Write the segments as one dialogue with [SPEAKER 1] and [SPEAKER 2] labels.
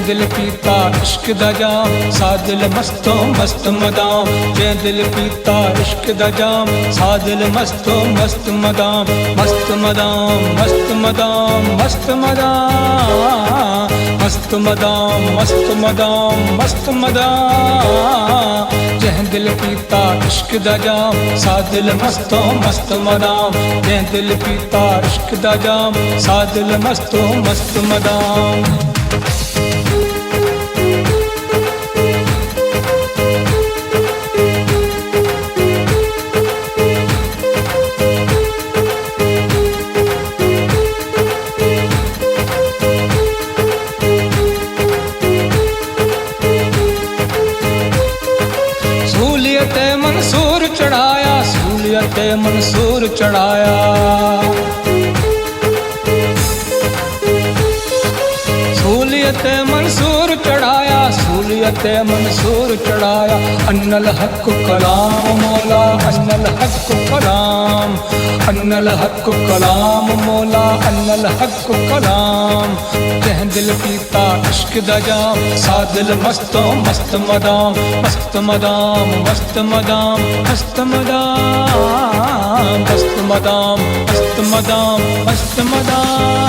[SPEAKER 1] दिल पीता इश्क दा जाम सा दिल मस्तो मस्त मदाम जे दिल पीता इश्क दा जाम सा दिल मस्तो मस्त मदाम मस्त मदाम मस्त मदाम मस्त मदाम मस्त मदाम मस्त मदाम मस्त मदाम जे दिल पीता इश्क दा जाम सा दिल मस्तो मस्त मदाम जे दिल पीता इश्क दा जाम सा दिल मस्तो मस्त मदाम मंसूर चढ़ाया सूलियत मंसूर चढ़ाया सूलियत मंसूर चढ़ाया सूलियत मंसूर चढ़ाया अन्नल हक कलाम मौला अन्नल हक कलाम अन्नल हक कलाम मौला अन्नल हक कलाम जह दिल पीता इश्क दा जाम सा दिल मस्तो मस्त मदाम मस्त मदाम मस्त मदाम मस्त मदाम मस्त मदाम मस्त मदाम मस्त मदाम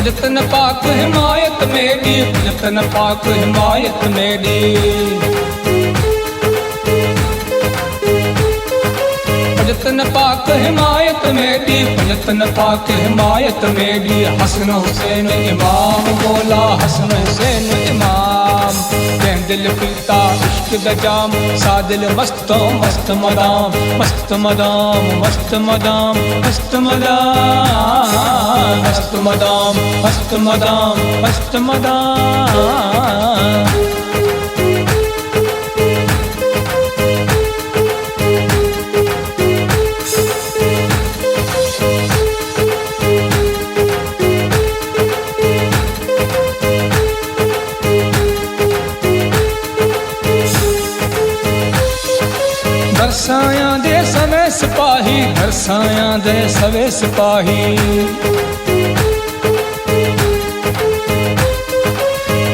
[SPEAKER 1] जतन पाक हिमायत मेरी जतन पाक हिमायत मेरी जतन पाक हिमायत मेरी जतन पाक हिमायत मेरी हसन हुसैन इमाम मौला हसन हुसैन इमाम दिल पीता इश्क दा जाम सा दिल मस्तो मस्त मदाम मस्त मदाम मस्त मदाम मस्त मदाम मस्त मदाम मस्त मदाम मस्त मदाम दरसाया दे सवे सिपाही दरसाया दे सवे सिपाही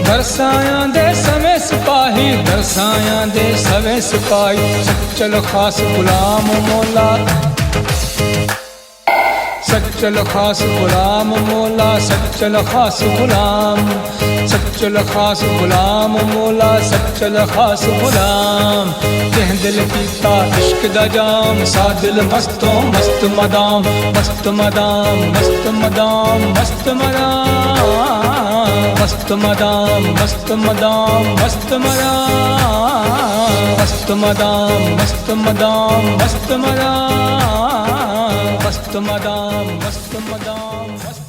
[SPEAKER 1] दरसाया दे सवे सिपाही दरसाया दे सवे सिपाही सच्चल खास गुलाम मौला सच्चल खास गुलाम मौला सच्चल खास गुलाम सच्चल खास गुलाम मौला सच्चल खास गुलाम जह दिल पीता इश्क दा जाम सा दिल मस्तो मस्त मदाम मस्त मदाम मस्त मदाम मस्त मदाम मस्त मदाम मस्त मदाम मस्त मदाम मस्त मदाम मस्त मदाम मस्त मदाम मस्त मदाम मस्त मदाम